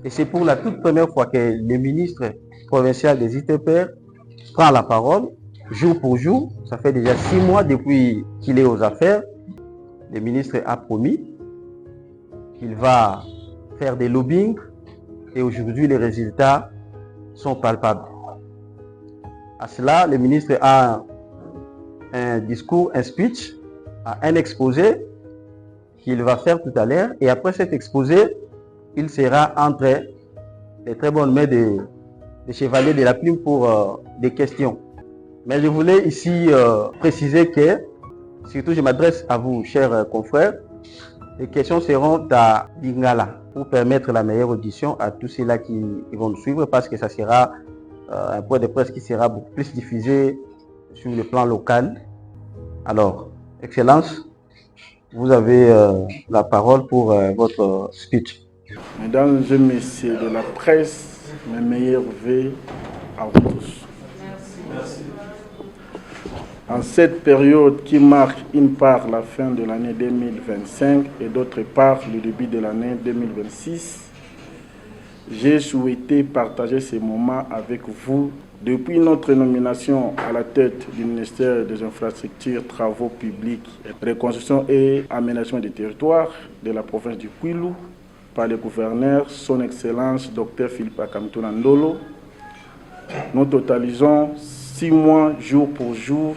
Et c'est pour la toute première fois que le ministre provincial des ITPR prend la parole, jour pour jour. Ça fait déjà 6 mois depuis qu'il est aux affaires. Le ministre a promis qu'il va faire des lobbying et aujourd'hui les résultats sont palpables. À cela, le ministre a un discours, un speech, un exposé qu'il va faire tout à l'heure. Et après cet exposé, il sera entre les très bonnes mains des chevaliers de la plume pour des questions. Mais je voulais ici préciser que, surtout je m'adresse à vous, chers confrères, les questions seront à Lingala pour permettre la meilleure audition à tous ceux-là qui vont nous suivre parce que ça sera un point de presse qui sera beaucoup plus diffusé sur le plan local. Alors, Excellence, vous avez la parole pour votre speech. Mesdames et messieurs de la presse, mes meilleurs vœux à vous tous. Merci. En cette période qui marque une part la fin de l'année 2025 et d'autre part le début de l'année 2026, j'ai souhaité partager ces moments avec vous. Depuis notre nomination à la tête du ministère des Infrastructures, Travaux publics, Reconstruction et Aménagement des territoires de la province du Kwilu, par le gouverneur, son Excellence Dr Philippe Akamitona Ndolo, nous totalisons 6 mois jour pour jour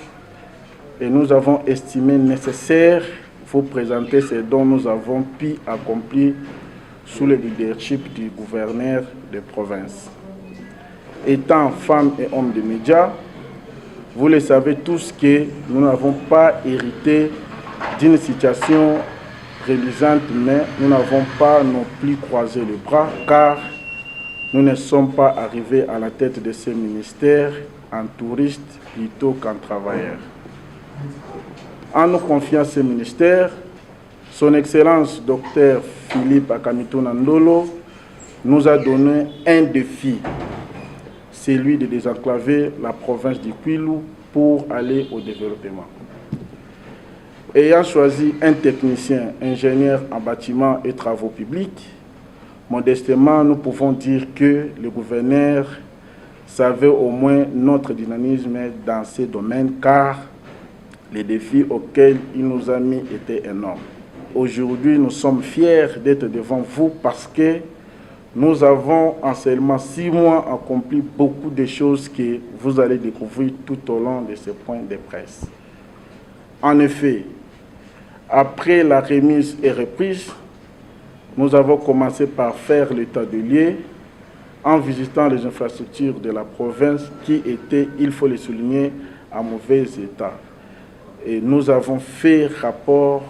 et nous avons estimé nécessaire vous présenter ce dont nous avons pu accomplir sous le leadership du gouverneur de province. Étant femmes et hommes de médias, vous le savez tous que nous n'avons pas hérité d'une situation reluisante, mais nous n'avons pas non plus croisé les bras, car nous ne sommes pas arrivés à la tête de ce ministère en touriste plutôt qu'en travailleur. En nous confiant ce ministère, son Excellence Dr Philippe Akamitona Ndolo nous a donné un défi, celui de désenclaver la province du Kwilu pour aller au développement. Ayant choisi un technicien, ingénieur en bâtiment et travaux publics, modestement, nous pouvons dire que le gouverneur savait au moins notre dynamisme dans ces domaines, car les défis auxquels il nous a mis étaient énormes. Aujourd'hui, nous sommes fiers d'être devant vous parce que nous avons en seulement 6 mois accompli beaucoup de choses que vous allez découvrir tout au long de ce point de presse. En effet, après la remise et reprise, nous avons commencé par faire l'état de lieu en visitant les infrastructures de la province qui étaient, il faut le souligner, en mauvais état. Et nous avons fait rapport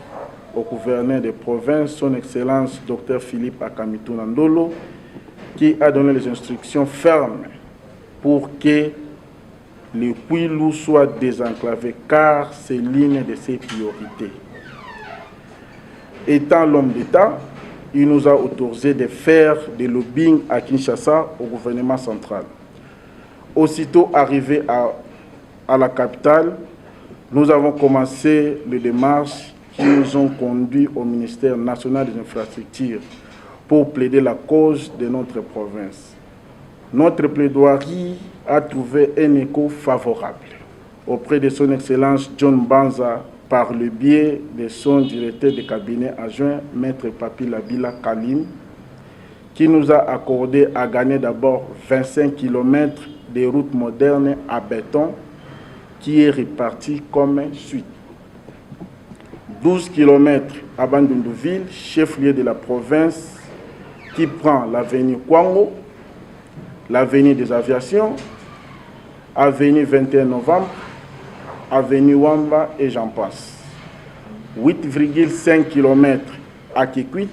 au gouverneur de province, son Excellence Dr Philippe Akamitona Ndolo, qui a donné les instructions fermes pour que le Kwilu soit désenclavé, car c'est l'une de ses priorités. Étant l'homme d'État, il nous a autorisé de faire des lobbying à Kinshasa au gouvernement central. Aussitôt arrivé à la capitale, nous avons commencé les démarches qui nous ont conduits au ministère national des infrastructures pour plaider la cause de notre province. Notre plaidoirie a trouvé un écho favorable auprès de son Excellence John Banza par le biais de son directeur de cabinet adjoint, Maître Papi Labila Kalim, qui nous a accordé à gagner d'abord 25 km de routes modernes à béton qui est réparti comme suit. 12 km à Bandundouville, chef-lieu de la province, qui prend l'avenue Kwango, l'avenue des aviations, avenue 21 novembre, avenue Wamba et j'en passe. 8,5 km à Kikwit,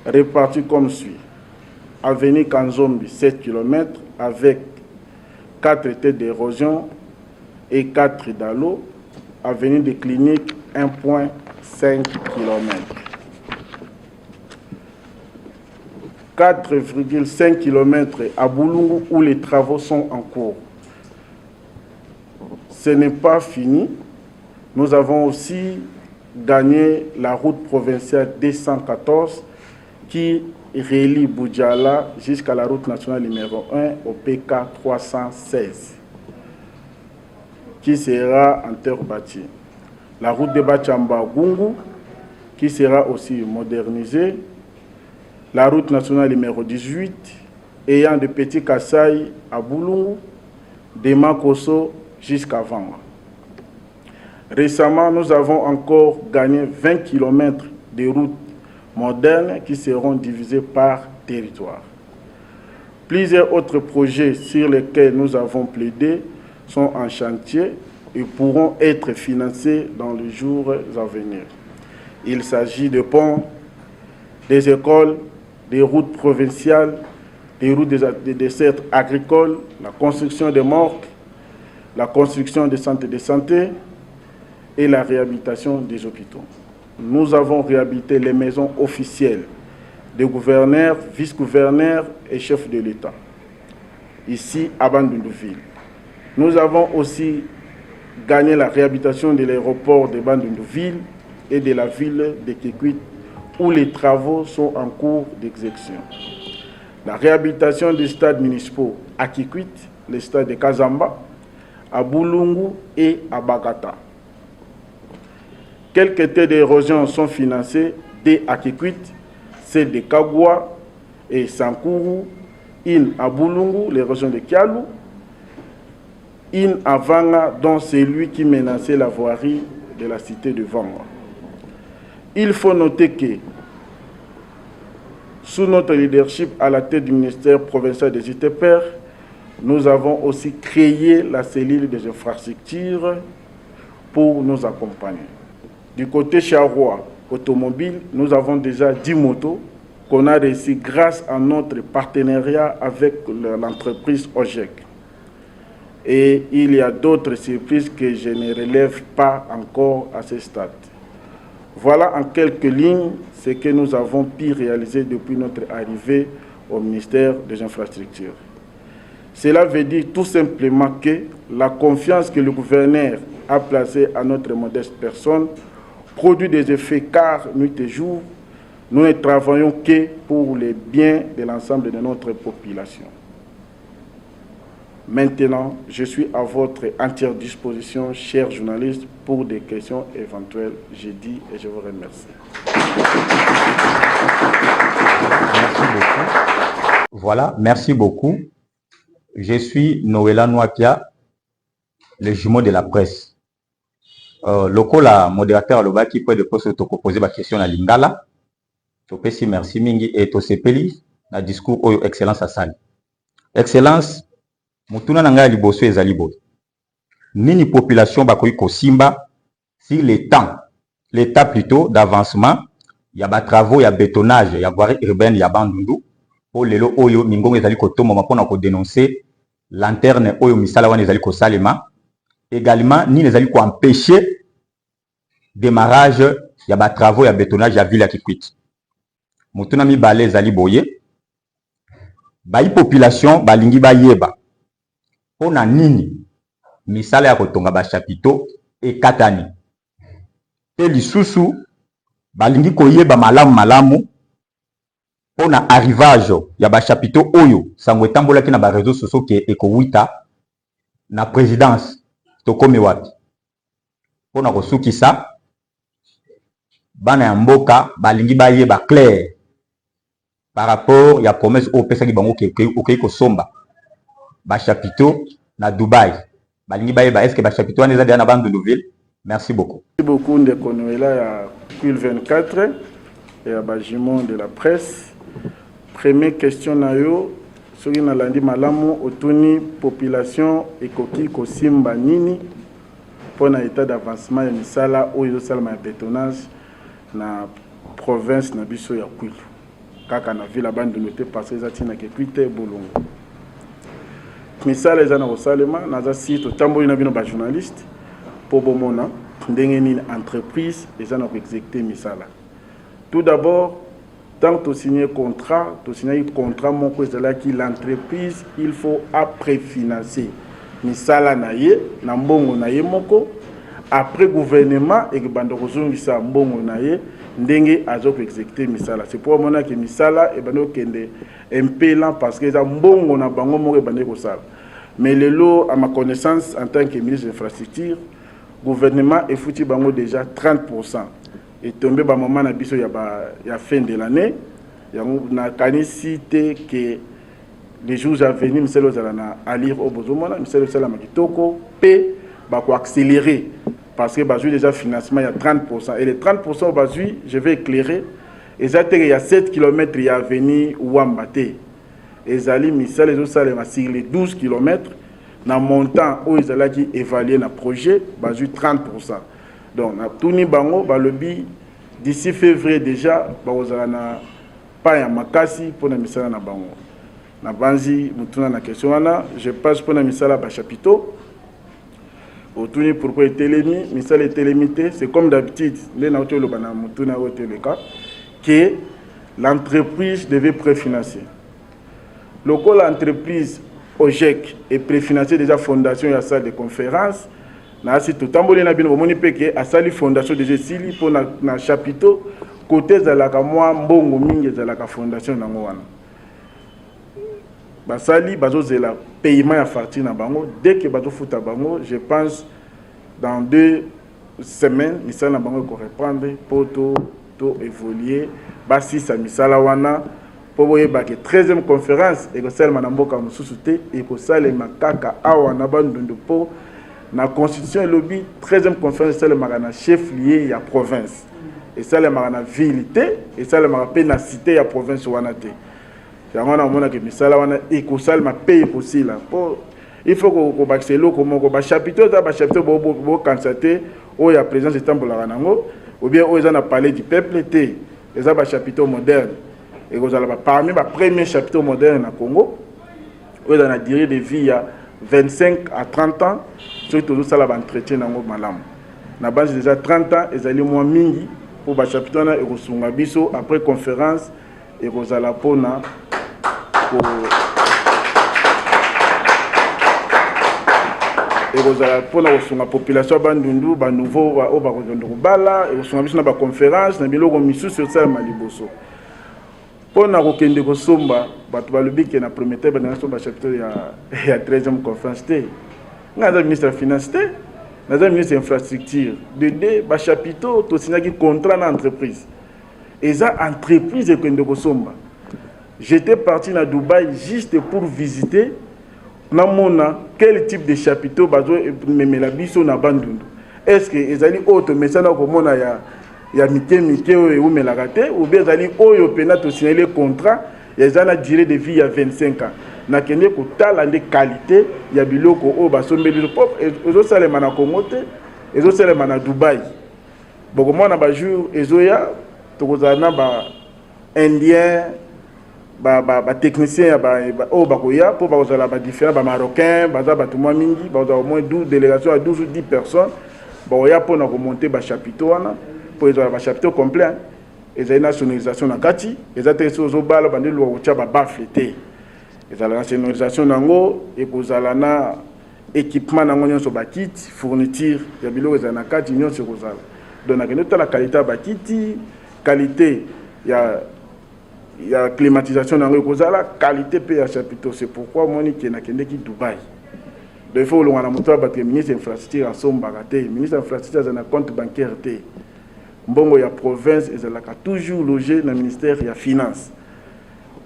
répartis comme suit. Avenue Kanzombi, 7 km avec 4 têtes d'érosion et 4 d'allô. Avenue des Cliniques, 1,5 km. 4,5 km à Boulungu où les travaux sont en cours. Ce n'est pas fini. Nous avons aussi gagné la route provinciale 214 qui relie Boudjala jusqu'à la route nationale numéro 1 au PK 316, qui sera en terre bâtie. La route de Bachamba-Gungu, qui sera aussi modernisée. La route nationale numéro 18, ayant de Petit Kassai à Boulungu, de Makoso jusqu'à Vanga. Récemment, nous avons encore gagné 20 km de routes modernes qui seront divisées par territoire. Plusieurs autres projets sur lesquels nous avons plaidé sont en chantier et pourront être financés dans les jours à venir. Il s'agit de ponts, des écoles, des routes provinciales, des routes des dessertes agricoles, la construction des morgues, la construction des centres de santé et la réhabilitation des hôpitaux. Nous avons réhabilité les maisons officielles des gouverneurs, vice-gouverneurs et chefs de l'État, ici à Bandundu-Ville. Nous avons aussi gagné la réhabilitation de l'aéroport de Bandundu-Ville et de la ville de Kikwit, où les travaux sont en cours d'exécution. La réhabilitation des stades municipaux à Kikwit, les stades de Kazamba, à Boulungu et à Bagata. Quelques terres d'érosion sont financées dès à Kikwit, celles de Kagwa et Sankuru, in à Boulungu, l'érosion de Kialu, in à Vanga, dont celui qui menaçait la voirie de la cité de Vanga. Il faut noter que, sous notre leadership à la tête du ministère provincial des ITPR, nous avons aussi créé la cellule des infrastructures pour nous accompagner. Du côté Charrois automobile, nous avons déjà 10 motos qu'on a reçues grâce à notre partenariat avec l'entreprise OGEC. Et il y a d'autres surprises que je ne relève pas encore à ce stade. Voilà en quelques lignes ce que nous avons pu réaliser depuis notre arrivée au ministère des Infrastructures. Cela veut dire tout simplement que la confiance que le gouverneur a placée à notre modeste personne produit des effets car, nuit et jour, nous ne travaillons que pour le bien de l'ensemble de notre population. Maintenant, je suis à votre entière disposition, chers journalistes, pour des questions éventuelles. J'ai dit et je vous remercie. Merci beaucoup. Voilà, merci beaucoup. Je suis Noëlla Nwapia, le jumeau de la presse. Lokola modérateur aloba qui peut de poser ma question à Lingala. Topesi merci mingi et tosepeli na discours oyo excellence asali. Excellence mutuna na ngai liboso ezali boy. Nini population bakoyi kosimba si l'état plutôt d'avancement ya ba travaux ya bétonnage ya voirie urbaine ya Bandundu po lelo oyo mingongo ezali kotomba mapona ko dénoncer lanterne oyo misala wana ezali ko salema également ni ezali ko empêcher démarrage ya ba travaux ya bétonnage ya ville ya Kikwit. Mutuna mibale ezali boye bayi population balingi bayeba pona nini misala ya kotonga ba chapiteau ekatani pe lisusu balingi koyeba malamu pona arrivage ya ba chapiteau oyo sango etambolaki na ba réseaux sociaux ke ekowita na présidence tokome wapi pona kosukisa bana ya mboka balingi bayeba clair par rapport ya promesse au pesaki bango okei kosomba ba chapiteau na Dubaï. Balingi bayeba est-ce que ba chapiteau wana eza na Bandundu-Ville? Merci beaucoup. Merci beaucoup ndeko Noëlla ya Cul 24 et à Bajimon de la presse. Première question na yo soki na landi malamu otuni population ekoki kosimba nini pona état d'avancement ya misala oyo salama ya bétonnage na province na biso ya Kwilu. Kaka na ville Bandundu te parce que zatina ke Kwite Bolongo. Misala eza na kosalema naza site tamboli na bino ba journaliste pour bomona ndenge nini entreprise eza na ko exécuter misala. Tout d'abord, tant que signer contrat, tu signer contrat mon cause de là qui l'entreprise il faut après financer misala na ye na mbongo na ye moko après gouvernement et que bando kozongisa mbongo na ye ndenge azoko exécuter misala. C'est pour mona que misala et bando kende impélant parce que ça mbongo na bango mo bande ko sala. Mais le lot à ma connaissance en tant que ministre de l'infrastructure, gouvernement est foutu bango déjà 30%. Et tombé ba moment na biso ya fin de l'année, ya na kanisité que les jours à venir misala zalana à lire au bozomona misala sala makitoko p ba ko accélérer parce que bah déjà financement il y a 30% et les 30% bah je vais éclairer exactement il y a 7 km il y a venu Ouambate et zali misala les autres salles sur les 12 km na montant où ils allaient qui évaluer na projet bah 30%. Donc na tout ni bango bah le bi d'ici février déjà bah aux na pas ya makasi pour na misala na bango na banzi mutuna na question wana je passe pour na misala ba chapiteau. Autour pourquoi télémi, misal est télémité, c'est comme d'habitude, que l'entreprise devait préfinancer. Le col l'entreprise OGEC est préfinancé déjà fondation et à salle de conférence. Na si tout tambolé na bien au monipeke à salle fondation déjà sili pour na chapiteau côté de la moi mbongo mingi de la fondation na ngwana. Basali bazo zela paiement à partir na bango dès que bazo futa bango je pense dans 2 semaines misala na bango ko reprendre pour to évoluer basi sa misala wana pour boye ba que 13e conférence et que celle manamboka mususuté et que sale makaka awa na bandundu po na constitution et lobby 13e conférence celle magana chef lié ya province et celle magana ville et celle magana na cité ya province wana te. Il faut que baxelo comme ko ba chapitre bo constater o ya présence de temple la nango ou bien o na parler du peuple té les ba chapitre moderne et ko zala parmi ba premier chapitre moderne na Congo o na durée de vie ya 25 à 30 ans surtout ça la entretien nango malam na base déjà 30 ans ezali moins mingi pour ba chapitre na e ko sunga biso après conférence et ko zala pona pour la population bandundu ba nouveau au ba bala et on a vu na ba conférence na biloko misu sur ça maliboso pour na kokende ko somba bato ba lobi ke na prometteur ba na somba chapter ya 13e conférence té na ministre de finance té na ministre de infrastructure de ba chapiteau to signaki contrat na entreprise et ça entreprise de kende ko somba. J'étais parti à Dubaï juste pour visiter quel type de chapiteau me la biso na bandundu. Est-ce que ezali auto mesana ko mona ya mike ou me la raté ou bien ezali oyo pena to signer le contrat ya zana durée de vie ya 25 ans. Na kende ko tala de qualité ya biloko o ba sombeli pop ezo salema na Congo te ezo salema na Dubaï. Boko mona ba jour ezoya to kozana ba indien ba technicien o bakoya pour ba différents ba marocains baza ba tout mingi ba au moins 12 délégations à 12 ou 10 personnes ba oya pour na remonter ba chapiteau wana pour les ba chapiteau complet et za nationalisation na kati et za teso zo bala bande lo ko ba bafleté et za la nationalisation nango et kozala na équipement nango nyonso ba kit fourniture ya biloko za na kati nyonso kozala donc na kende la qualité ba kiti qualité il y a climatisation dans le la qualité paye à chapiteau. C'est pourquoi moi qui n'a qu'un qui Dubaï. Donc il faut le voir le ministre de l'infrastructure en somme bagaté, le ministre de l'infrastructure a un compte bancaire té. Bon il y a province et a toujours logé dans le ministère de la finance.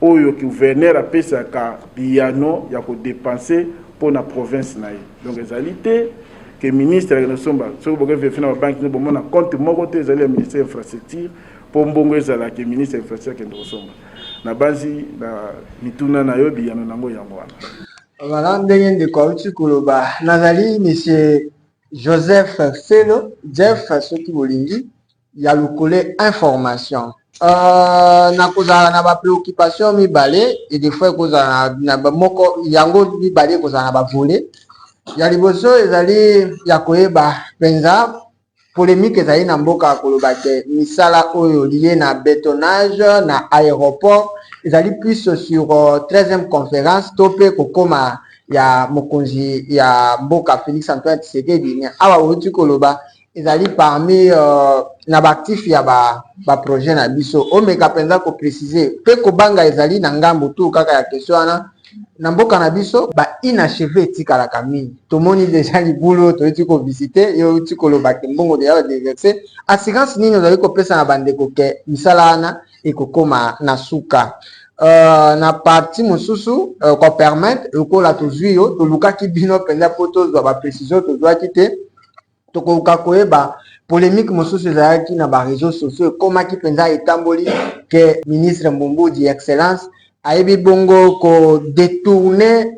Où le gouverneur a payé sa piano, il y a dépenser pour la province naï. Donc les alités que le ministre de l'infrastructure, sur le banque nous bon un compte mon côté le ministère de l'infrastructure. Pour mbongo ezala ke ministre de l'infrastructure ke ndosomba na bazi na mituna na yobi ya nango yango wana voilà ndenge ndeko uti koloba nazali monsieur Joseph Felo Jeff soki bolingi ya lokole information na kozala na ba préoccupation mibale et des fois kozala na ba moko yango mibale kozala na ba voler ya liboso ezali ya koyeba penza polémique ezali na mboka koloba ke misala oyo lié na bétonnage na aéroport ezali plus sur 13e conférence topé kokoma ya mokonzi ya mboka Félix Antoine Tshisekedi awa outi koloba ezali parmi na baactif ya ba projet na biso omeka penza ko préciser pe ko banga ezali na ngambo tu kaka ya question wana na mboka na biso ba inachevé etikalaka mingi tomoni déjà libulu toyeti ko visiter yo outi koloba ke mbongo deya déverser assurance nini ozali kopesa na bandeko ke misala wana ekokoma na suka na parti mosusu ko permettre lokola tozwi yo tolukaki bino penza po tozwa ba précision tozwaki te tokoka koyeba polémique mosusu ezalaki na ba réseaux sociaux ekomaki penza etamboli ke ministre Mbumbudi excellence ayebi bongo ko détourner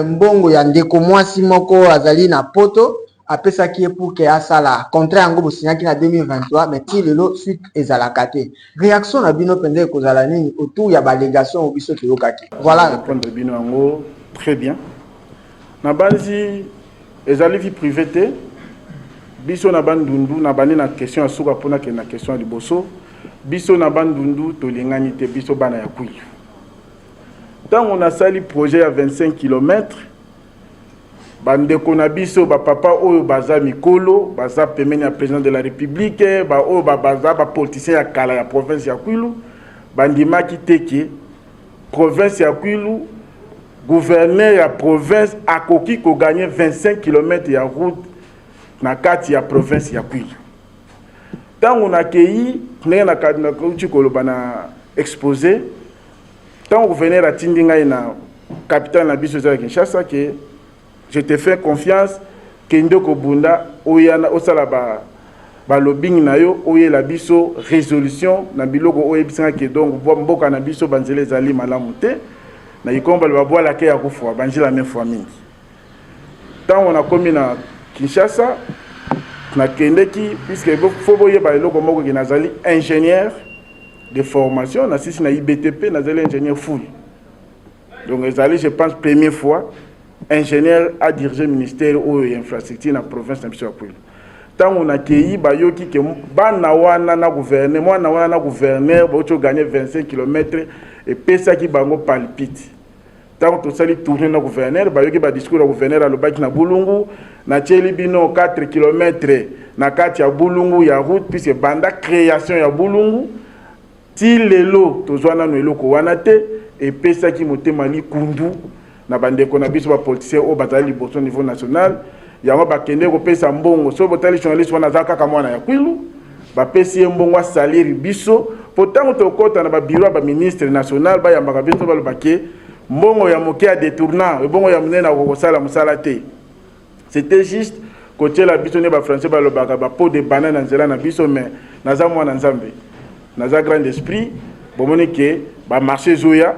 mbongo ya ndeko mwasi moko azali na poto apesaki ye pour ke asala contrat yango bosinyaki na 2023 mais ti lelo suite ezalaka te réaction na bino penza ekozala nini autour ya balégation biso toyokaki voilà répondre bino yango très bien na basi ezali vie privée te biso na bandundu na bani na question ya suka mpona ke na question ya liboso biso na bandundu tolingani te biso bana ya kwilu ntango nasali projet ya 25 km bandeko na biso bapapa oyo baza mikolo baza pemeni ya président de la république oyo baza bapoliticien ya kala ya province ya kwilu bandimaki teke province ya kwilu gouverneur ya province akoki koganye 25 km ya route na kati ya province ya kwilu ntango nakei ndenge nakauti koloba na exposé ntango gouverneur atindi ngai na capitale na biso ezala Kinshasa ke je te fais confiance ke ndeko bunda oyana osala ba lobbying na yo oyela biso résolution na biloko oyebisanga ke donc mboka na biso banzela ezali malamu te na ikomba le babwala ke ya kufwa banjila même fois mingi ntango nakomi na Kinshasa nakendeki puisque faut boyeba eloko moko ke nazali ingénieur de formation na sisi na IBTP nazali ingénieur full donc ezali je pense première fois ingénieur à diriger ministère ou infrastructure na province na biso ya Kwilu tango na kei bayoki ke bana wana na gouverneur mwana wana na gouverneur bocho gagner 25 km et pesa ki bango palpite tango to sali tourner na gouverneur bayoki ba discours na gouverneur alobaki na Bulungu na tcheli bino 4 km na kati ya Bulungu ya route puisque banda création ya Bulungu ti lelo tozwana no eloko wana te et pesa ki motema likundu na bandeko na biso ba politicien o bazali liboso niveau national yango bakende ko pesa mbongo so botali journaliste wana zaka kama mwana ya Kwilu ba pesi mbongo salaire biso pourtant to kota na ba bureau ba ministre national ba yambaka biso ba lobake mbongo ya moke ya détournant mbongo ya munena ko sala musala te c'était juste côté la biso ne ba français ba lobaka ba pot de banane nzela na biso mais naza mwana nzambe naza grand esprit bomoni ke ba marché zoya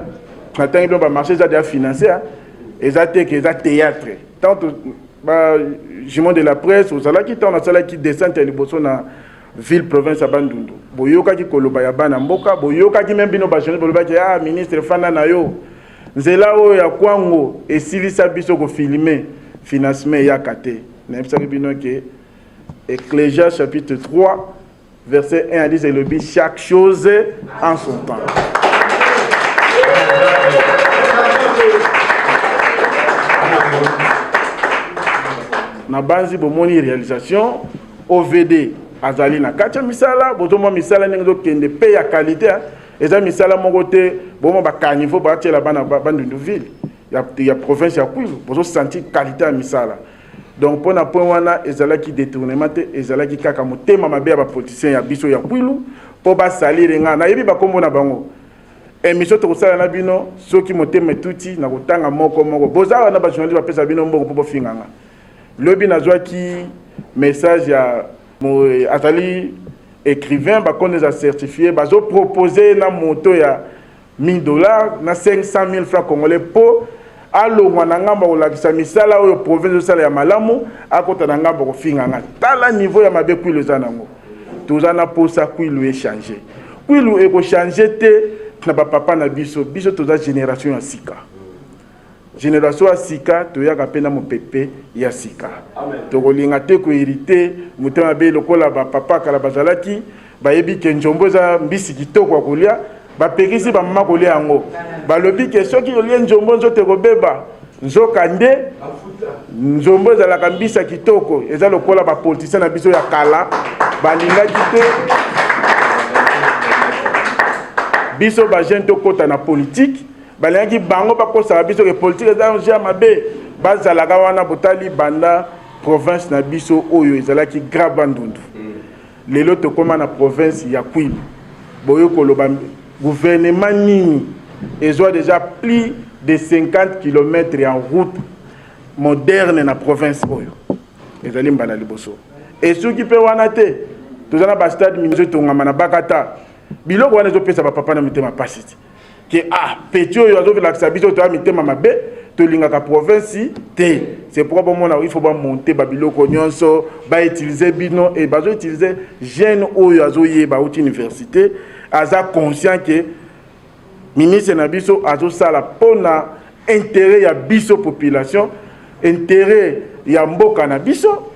natangi ba marché za déjà financé ezate ke za théâtre tant ba jument de la presse ozala ki tant na sala ki descente liboso na ville province ya Bandundu boyoka ki koloba ya bana mboka boyoka ki même bino ba jeune boloba ki ah ministre fana na yo nzela o ya kwango esilisa biso ko filmer financement ya kate na ebisa bino ke Ecclésiaste chapitre 3 verset 1 à 10 et le but chaque chose en son temps. Na banzi bomoni réalisation OVD azali na kacha misala bozomo misala ningo kende pe ya qualité eza misala moko te bomo ba caniveau ba tela bana Bandundu ville ya province ya Kwilu bozo sentir qualité ya misala donc pona point wana ezala ki détournement te ezala ki kaka motema mabe ya ba politicien ya biso ya Kwilu po ba salire nga na yebi ba kombo na bango émission to kosala na bino soki motema tuti na kotanga moko bozala na ba journaliste ba pesa bino mbongo po bofinganga lobi nazwa ki message ya atali écrivain ba konde za certifié bazo proposer na moto ya $1000 na 500,000 francs congolais po alongwa na ngamba kolakisa misala oyo province osala ya malamu akota na ngamba kofinganga tala niveau ya mabe Kwilu eza nango toza na posa Kwilu échanger Kwilu eko changer te na bapapa na biso toza génération ya sika génération ya sika toyaka pe na mopepe ya sika tokolinga te ko hérité motema be lokola bapapa kala bazalaki bayebi ke njombo eza mbisi kitoko ya kolia bapekisi bamama kolia yango balobi ke soki olie njombo nzoto ekobeba nzokande nzombo ezalaka mbisa kitoko eza lokola bapolitisien na biso ya kala balingaki te biso bajeune tokota na politique balingaki bango bakosala biso ke politique eza nzia mabe bazalaka wana botali banda province na biso oyo ezalaki graba ndundu lelo tokoma na province ya Kwilu boyo koloba gouvernement nini ezwa déjà plus de 50 km en route moderne na province oyo ezali mbala liboso esuki pe wana te tozana ba stade minzo tongama na bakata biloko wana ezopesa ba papa na mitema pasiti ke petit oyo azovela biso to mitema mabe tolingaka province te c'est pourquoi il faut pas monter ba biloko nyonso ba utiliser bino et bazo utiliser jeune oyo azoyeba uti université aza conscient que ministre na biso azosala pona intérêt ya biso population intérêt ya mboka na biso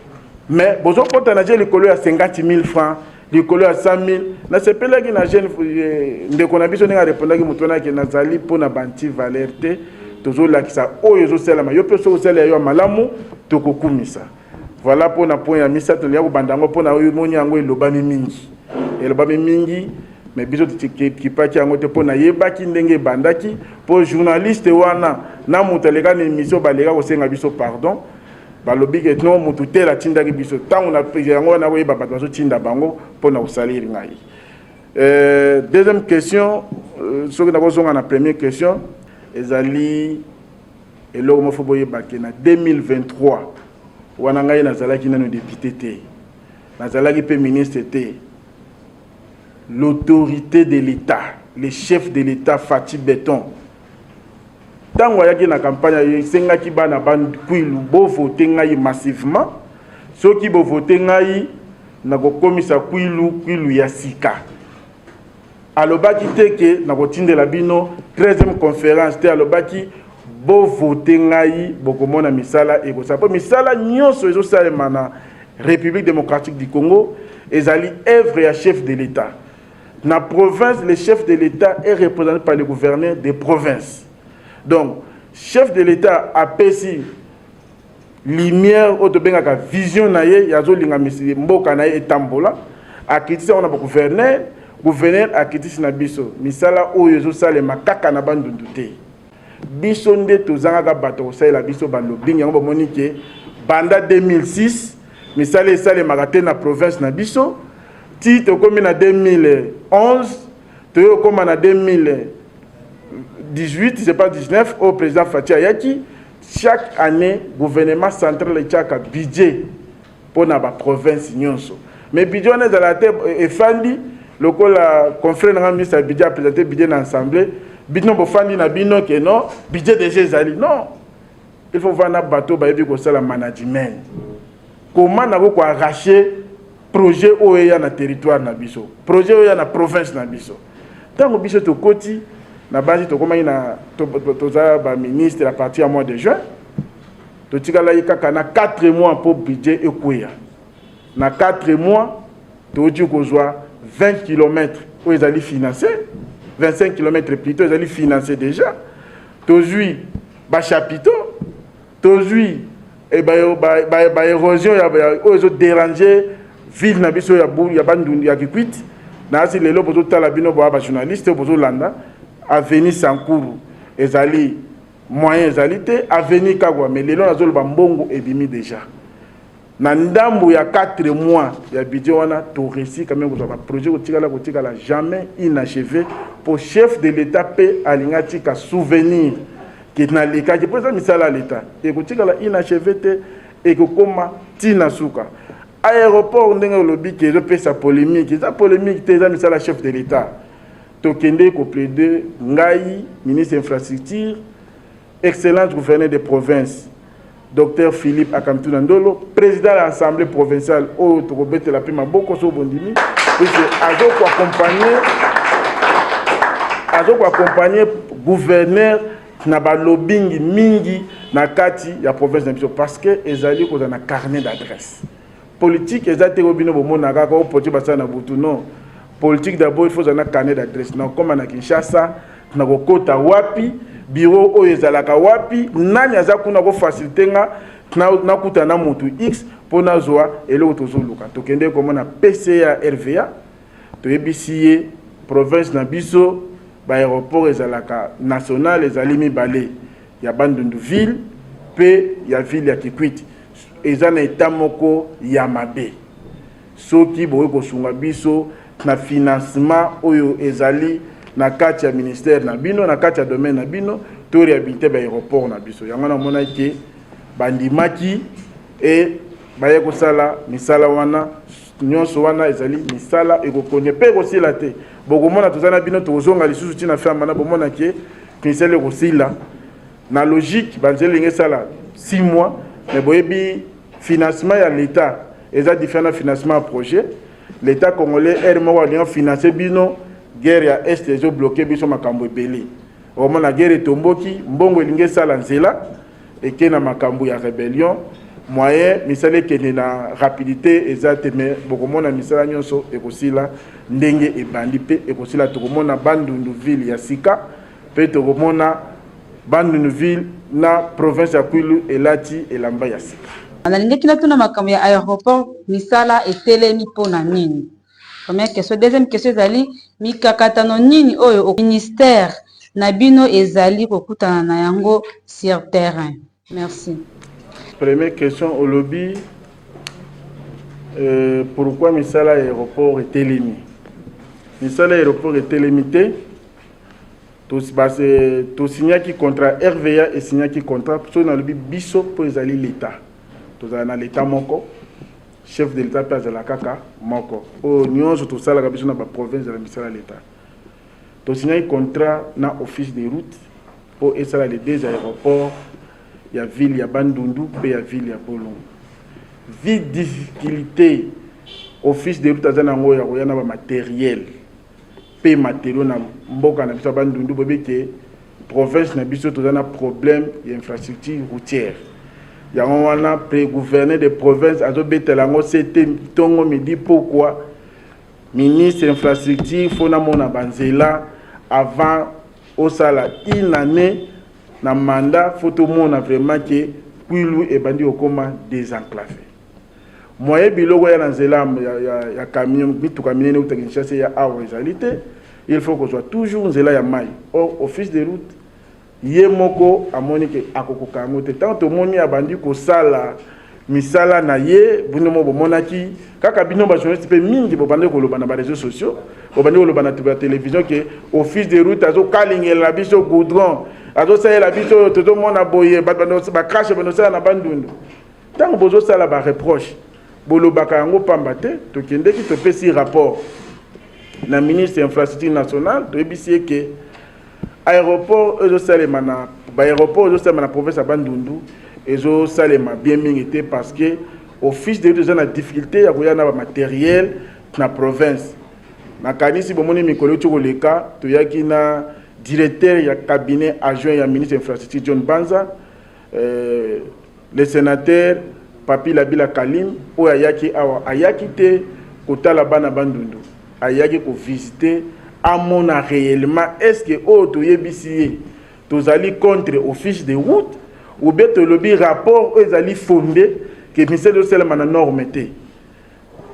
mais bozo kota na je likolo ya 50 000 francs likolo ya 100 000 na sepelaki na jeune ndeko na biso ninga répondaki mutona ke nazali pona banti valeur te tozolakisa oyo ezosalama yo mpe soki osala yo malamu tokokumisa voilà pona point ya misato ya kobandango pona oyo moni yango elobami mingi mais biso tikipaki yango te pona yebaki ndenge ebandaki po journaliste wana na moto aleka na émission baleka kosenga biso pardon balobi ke non moto te atindaki biso ntango na yango wana koyeba bato bazotinda bango mpona kosaliri ngai. Deuxième question soki nakozonga na première question ezali eloko moko boyeba ke na 2023 wana ngai nazalaki nano député te nazalaki pe ministre te l'autorité de l'État, le chef de l'État Fati Beton. Tant qu'il y a une campagne, il y a une bande qui vote massivement. Ceux qui votent, ils ont commis ça qui yasika. Alors, baki teke na kotinde la bino 13e conférence te alors baki bo voter ngai bokomona misala eko sa po misala nyonso ezo salema na République démocratique du Congo ezali œuvre ya chef de l'État. Dans la province, le chef de l'État est représenté par le gouverneur des provinces. Donc, chef de l'État a payé lumière, la vision, il y a des mboka et tambola. A critiqué on a gouverneur a critiqué na biso. Misala o yezo sale makaka na bandu ndute. Biso nde tozanga bato sa la biso balobing yango monique banda 2006 misala sale makate na province na biso. Titre comme en 2011, comme en 2018, c'est pas 19, au président Fatia Yaki, chaque année, le gouvernement central a un budget pour la province. Mais le budget est dans la tête, et Fandi, le confrère de ministre a présenté le budget dans l'Assemblée, le budget de non, budget de Gézali, non. Il faut voir un bateau, il faut faire le management. Comment on a arraché projet oya na territoire na biso projet oya na province na biso tango biso to koti na base to koma ina toza ba ministre à partir du mois de juin to tikala yika na 4 mois pour budget ekoya na 4 mois to di kozwa 20 km où ils allaient financer 25 km plutôt ils allaient financer déjà to jui ba chapiteau to jui et ba érosion ya ils ont dérangé ville na biso ya bandu ya Kikwit na asi lelo bozo tala bino ba journaliste bozo landa avenir Sankuru ezali moyen ezali te avenir Kagwa mais lelo nazolo ba mbongo ebimi déjà na ndambu ya 4 mois ya budget wana to réussi quand même bozo ba projet kotikala jamais inachevé pour chef de l'état pe alingati ka souvenir qui na leka qui président misala l'état et kotikala inachevé te et ko koma tina suka aéroport ndenge lobi ke zo pesa polémique eza polémique te eza misala chef de l'état to kende ko plaider ngai ministre infrastructure excellent gouverneur des provinces Dr Philippe Akamtuna Ndolo président de l'Assemblée provinciale au Robert la Pima Boko so Bondimi azo ko accompagner gouverneur na ba lobbying mingi na kati ya province na biso parce que ezali ko na carnet d'adresse politique ezate ko bino bomona kaka o poti basa na butu non politique d'abord il faut un carnet d'adresse non comme na Kinshasa na kokota wapi bureau oyo ezalaka wapi nani aza kuna ko faciliter nga na kutana moto X pona zoa eloko tozoluka tokende komona PCA RVA toyebisi province na biso ba aéroport ezalaka national ezali mibale ya Bandundu ville pe ya ville ya Kikwit eza na état moko ya mabe soki boye kosunga biso na financement oyo ezali na kati ya ministère na bino na kati ya domaine na bino to réhabiliter ba aéroport na biso yango na mona ke bandimaki et baye kosala misala wana nyonso wana ezali misala ekokonye pe kosila te bokomona tozana bino tozonga lisusu tina famba na bomona ke ministère kosila na logique banzelinge sala 6 mois mais boyebi financement ya l'état eza différent financement à projet l'état congolais moko alliant financer bino guerre ya est ezo bloquer biso makambo ebele omona guerre etomboki mbongo elinge sala nzela eke na makambo ya rébellion moyen misala kende na rapidité ezate mais bokomona misala nyonso ekosila ndenge ebandi pe ekosila tokomona Bandundu ville ya sika pe tokomona Bandundu ville na province ya Kwilu elati elamba ya sika analingaki na tuna makambo ya aéroport misala etelemi pona nini. Première question. Deuxième question ezali mikakatano nini oyo au ministère na bino ezali kokutana na yango sur terrain. Merci. Première question au lobby pourquoi misala aéroport etelemi. Misala aéroport etelemi te to signaki contrat RVA et signaki contrat so na lobby biso po ezali l'état. Tozala na l'état moko chef de l'état place de la kaka moko o nyonso to sala biso na ba province de la misala l'état to signer contrat na office de route pour esala les deux aéroports ya ville ya Bandundu pe ya ville ya Bolongo vite difficulté office de route azana ngo ya koyana ba matériel pe matériel na mboka na biso Bandundu bobeke province na biso tozana problème ya infrastructure routière. Il y a un pré-gouverneur de province, c'était Tongo me dit pourquoi ministre infrastructure faut na mona banzela avant au sala une année na mandat faut tout monde vraiment que Kwilu et bandi okoma désenclavé. Moyen biloko ya nzela ya camion bitu camion ou technicien ya awa réalité il faut qu'on soit toujours nzela ya mai au office de route ye moko amoni ke akokoka ngote tant to moni abandi ko sala misala na ye buno mo bomonaki kaka bino ba journaliste pe mingi bo bande ko loba na ba réseaux sociaux bo bande ko loba na télévision ke office de route azo kalingela biso goudron azo sala biso to mona boye ba crash ba sala na Bandundu tant bozo sala ba reproche bolobaka yango pamba te to kendeki to pesi rapport na ministre infrastructure nationale to ebisi ke aéroport ezo salema na ba aéroport ezo salema na province ya Bandundu ezo salema bien mingi parce que office de route na difficulté ya koya na ba matériel na province na kanisi bomoni mikolo toko leka to yaki na directeur ya cabinet adjoint ya ministre infrastructure John Banza le sénateur Papi Labila Kalim o ayaki awa ayaki te kotala bana Bandundu ayaki ko visiter à mon réellement est-ce que auto yebisi tozali contre office de route ou bien to lobby rapport aux ali fondé que ministère de seulement na norme te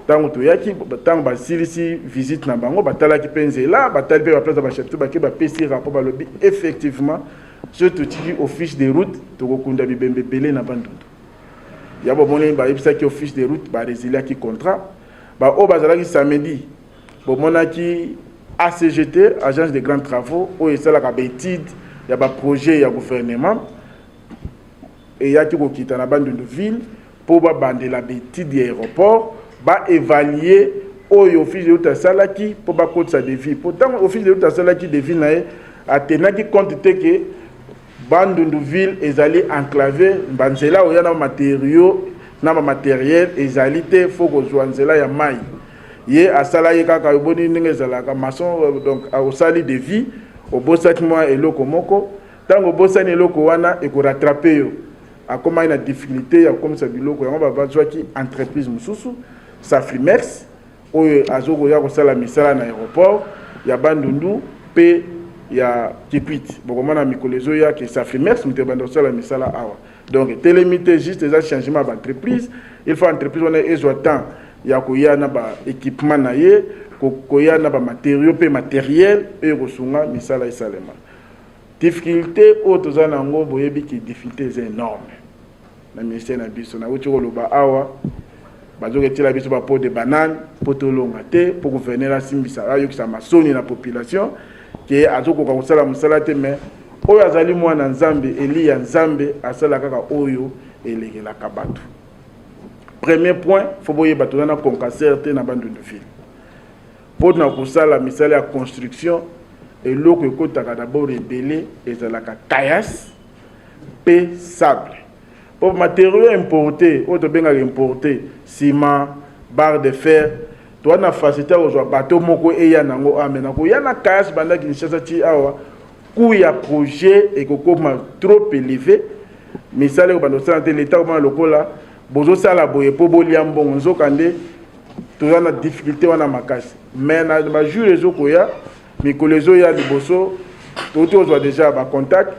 tant to yaki tant ba silisi visite na bango batala ki penzela batali pe ba place ba chef ba ki ba pesi rapport ba lobby effectivement ce tout office de route to kokunda bibembe belé na Bandundu ya bo moni ba yebisa ki office de route ba résilia ki contrat ba o bazala ki samedi bo monaki ACGT, Agence de Grands Travaux, où il y a la étude, il y a un projet, il y a un gouvernement, et il y a qui quitte la bande de ville pour bander la étude de l'aéroport, évaluer l'office de route salaki pour côté sa défi. Pourtant, l'office de route salaki de ville a tenu compte que bande de ville est allé enclavé, banzela où il y a des matériaux, des matériels, et allé faut que soit nzela ya mai. Ye asala ye kaka boni ndenge zalaka maçon donc au sali de vie au bosaki moi eloko moko tango bosani eloko wana e ko rattraper yo akoma ina difficulté ya comme ça biloko yango ba bazwa ki entreprise mususu Safrimex oyo azoko ya ko sala misala na aéroport ya Bandundu pe ya Kikwit. Bon, comment on a mis les ya que ça fait merci, mais la misala awa. Donc, télémité juste des changements d'entreprise. Il faut entreprise on est temps. Il y a quoi na ba équipement na ye, koya na ba matériaux pe matériel et resunga misala isalema. Difficulté autres anango boyebi qui difficulté énorme. Na ministère na biso na uti koloba awa bazoke tila biso ba pot de banane, potolonga te pour gouverner la simbisa ayo ki sa masoni na population qui azoko ka kosala musala te mais oyo azali mwana nzambe eli ya nzambe asala kaka oyo elekelaka bato. Premier point, faut boye bato na concasser te na bandu de ville. Pour na kosala misala ya construction et loko ekotaka d'abord rebelle ezalaka kayas pe sable. Pour matériaux importés, auto benga importé, ciment, barre de fer, toi na facilité aux bateau moko eya nango amena ko yana kayas banda Kinshasa ti awa coût ya projet et kokoma trop élevé mais ça le bando santé l'état au lokola bozo sala boye po boliambo nzokande toza na difficulté wana makasi mais na ba jour ezoko ya mikolezo ya liboso toto ozwa déjà ba contact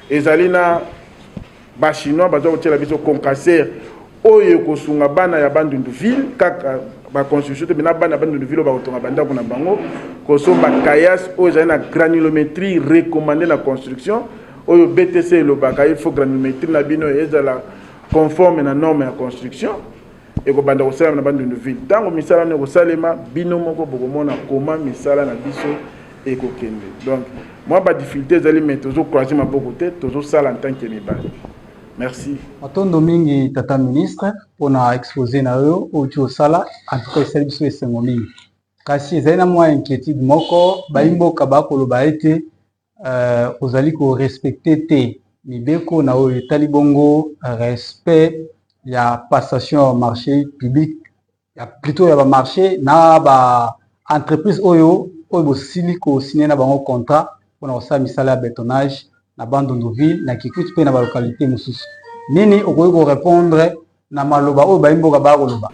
ezali na ba chinois bazo kotiela biso concasser oyo kosunga bana ya bandundu ville kaka ba construction te bina bana bandundu ville ba kotonga banda kuna bango kosomba kayas oyo ezali na granulométrie recommandée la construction oyo BTC lobaka il faut granulométrie na bino ezala conforme na norme ya construction et ko banda kosala na bandundu ville tango misala ne kosalema bino moko bokomona koma misala na biso et kokende donc moi ba difficulté ezali mais toujours croiser ma beaucoup te toujours sala en tant que mibali. Merci. Matondo mingi tata ministre pona exposé na yo ocho sala en tout cas service esengo mingi kasi ezali na mwa inquiétude moko baimboka bakoloba ete ozali ko respecter te mibeko na oyo etali bongo respect ya passation marché public ya plutôt ya ba marché na ba entreprise oyo bosili ko signer na bango contrat pona osala misala ya bétonnage na Bandundu ville na Kikwit pe na ba localité mosusu nini okoki ko répondre na maloba oyo baimboka bakoloba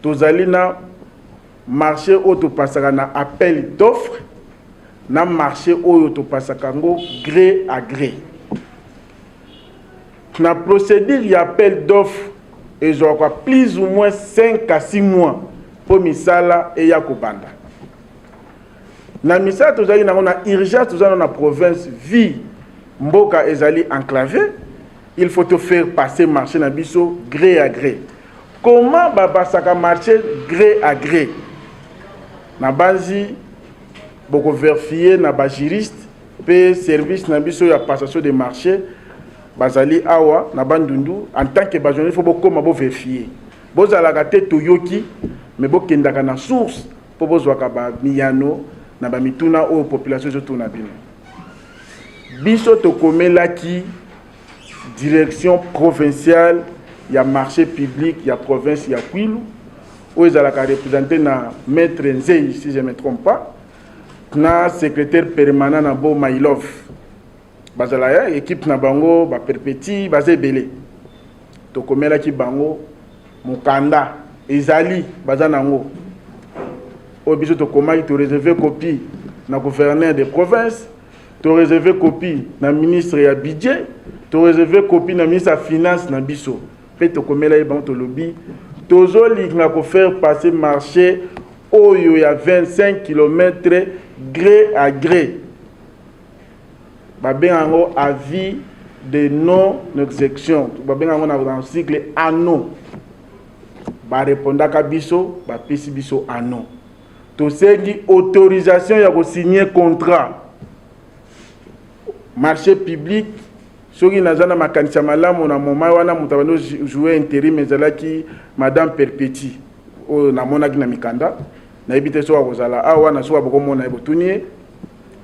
tozali na marché oyo topasaka na appel d'offre na marché oyo topasaka ngo gré à gré na procédure ya appel d'offre ezwaka plus ou moins 5 à 6 mois pour misala eya kobanda na misala tozali nango na urgence tozali na province vie mboka ezali enclavé il faut te faire passer marché na biso gré à gré. Comment babasaka marché gré à gré na base boko vérifier na ba juriste pe service na biso ya passation de marché bazali awa na Bandundu en tant que bajonné faut bokoma bo vérifier bozalaka te toyoki mais bokendaka na source po bozwaka ba miyano na ba mituna o population zo tuna bino biso tokomelaki direction provinciale ya marché public ya province ya Kwilu où ils allaient représenter na maître Nzei si je ne me trompe pas na secrétaire permanent na Bo Mailov bazala équipe na bango ba perpéti bazé belé tokomelaki bango mukanda ezali bazanango o biso tokomaki to réserver copie na gouverneur de province to réserver copie na ministre ya budget to réserver copie na ministre ya finance na biso pe tokomela bango to lobby tozo linga ko faire passer marché oyo ya 25 km gré à gré babengango avis de non exécution babengango na cycle anno ba répondaka biso ba pesi biso anno to sengi autorisation ya ko signer contrat marché public soki nazana makanisa malamu na moma wana mutabano jouer intérim ezalaki madame Perpéti o na monaki na mikanda na ebite so akozala awa na so abokomona ebotunie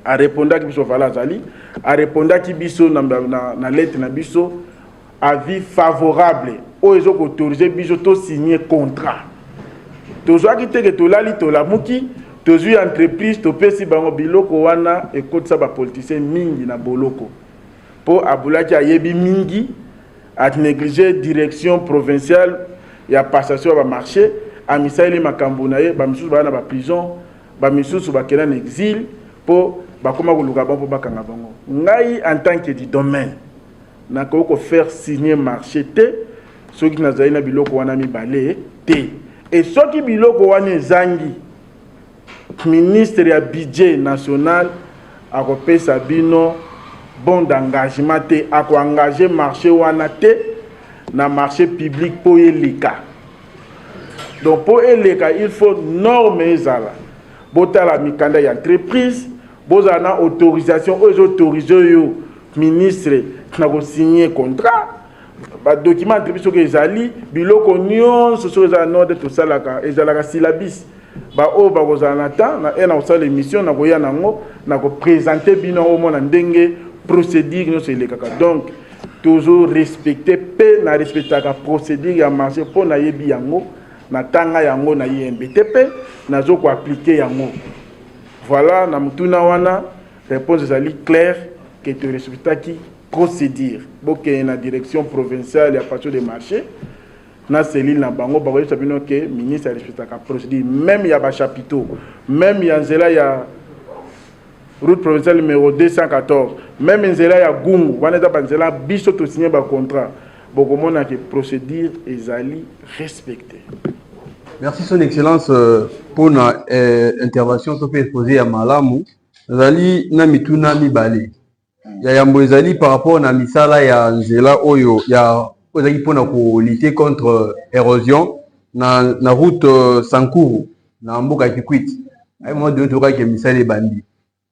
a répondaki biso vala zali a répondaki biso na lettre na biso avis favorable o ezoko autoriser biso to signer contrat tozwaki teke tolali tolamuki tozwi entreprise topesi bango biloko wana ekotisa ba politicien mingi na boloko po abulaki ayebi mingi a négliger direction provinciale ya passation ba marché a misaeli makambo na ye ba misusu ba na ba prison ba misusu ba kena na exil po bakoma koluka bango bakanga bango. Ngai en tant que du domaine na ko faire signer marché te ceux qui nazali na biloko wana mibale te. Et ceux qui biloko wana zangi ministre ya budget national a kopesa bino bon d'engagement te a ko engager marché wana te na marché public pour eleka. Donc pour eleka il faut norme ezala. Botala mikanda ya entreprise, bozana autorisation aux autorisés yo ministre na ko signer contrat. Ba document entreprise que ezali biloko nyonso so ezala node to salaka ezalaka syllabus. Ba o ba kozana ta na ena osala émission na koya nango na ko présenter bino au mona ndenge procédure nyonso elekaka. Donc toujours respecter pe na respectaka procédure ya marché pour na yebi yango na tanga yango na IMBTP na zo ko appliquer yango. Voilà na mutuna wana réponse ezali claire que tu respectaki procédure. Boké na direction provinciale à partir des marchés na cellule na bango ba ko sabino que ministre respectaka procédure même ya ba chapiteau même ya nzela ya route provinciale numéro 214 même nzela ya Gungu wana za banzela biso to signer ba contrat bokomona que procédure ezali respectée. Merci son excellence pour na intervention to peut exposer à malamu zali na mituna mibale ya yambo ezali par rapport na misala ya nzela oyo ya ozali pona ko lutter contre érosion na route Sankuru na mboka Kikwit ay mo de to ka ke misala bandi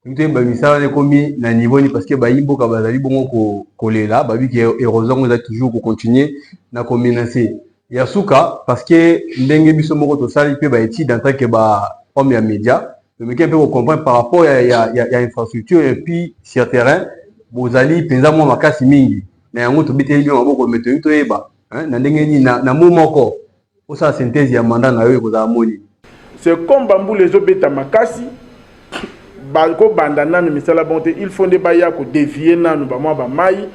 tout ba misala ne komi na niveau ni parce que ba yimboka bazali bongo ko lela ba bi que érosion eza toujours ko continuer na ko menacer ya suka parce que ndenge biso moko to sali pe ba étude en tant que ba homme ya média mais qui peut comprendre par rapport ya infrastructure et puis sur terrain bozali penza mo makasi mingi na yango to biteli bien maboko meto to eba na ndenge ni na mo moko o sa synthèse ya mandat na yo ko za moni c'est comme bambou les obeta makasi balko banda nanu misala bonté il faut ndeba ya ko dévier nanu ba moi ba mai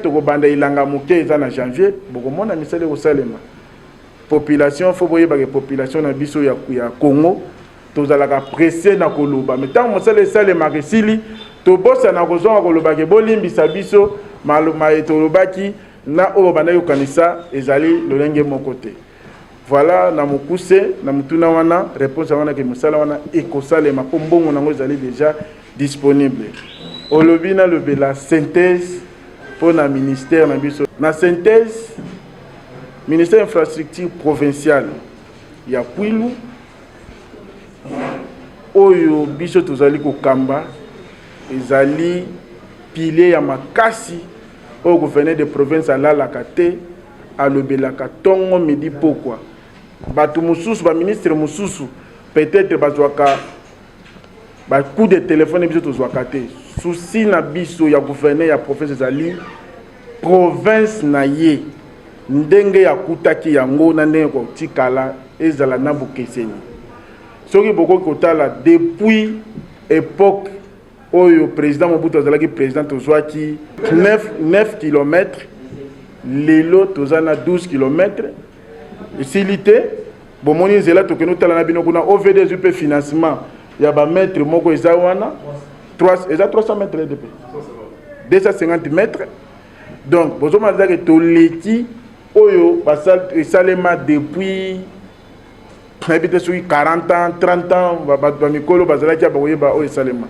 to ko banda ilanga moke eza na janvier boko mona misala ko salema population faut boye ba population na biso ya Congo tozalaka pressé na koloba mais tant mosala salema resili to bossa na kozonga koloba ke bolimbisa biso maluma etolobaki na oyo banda yo kanisa ezali lolenge moko te. Voilà na mokuse na mutuna wana réponse wana ke mosala wana ekosalema po mbongo nango ezali déjà disponible. Olobi na lobela synthèse pour na ministère na biso na synthèse ministère infrastructure provinciale ya Kwilu oyo biso tozali kokamba ezali pilier ya makasi au gouverneur de province alalaka te alobelaka tongo midi pokwa batu mususu ba ministre mususu peut-être bazwaka ba coup de téléphone biso tozwaka te souci na biso ya gouverneur ya province ezali province na ye ndenge ya kutaki yango na ndenge ko tikala ezala na bokeseni soki boko kotala depuis époque oyo président Mobutu azalaki président tozwaki 9 km lelo tozana 12 km isilité bomoni nzela tokeno tala na bino kuna OVD UP financement ya ba mètre moko eza wana 300 mètres de 250 mètres donc bozoma zaki toleki oyo basal esalema depuis habite sur 40 ans 30 ans ba mikolo bazalaki ba oyeba oyo esalema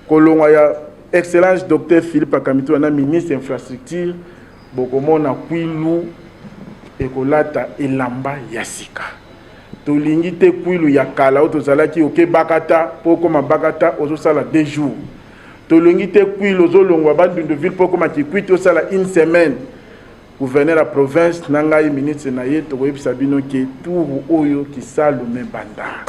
kolonga ya excellence docteur Philippe Akamito na ministre infrastructure bokomona Kwilu ekolata elamba ya sika tolingi te Kwilu ya kala otozalaki oke bakata poko mabakata ozosala 2 jours tolingi te Kwilu ozolongwa bandu de ville poko Kikwit osala 1 semaine gouverneur la province nanga ministre na ye tokoyebisa bino ke tour oyo kisalume banda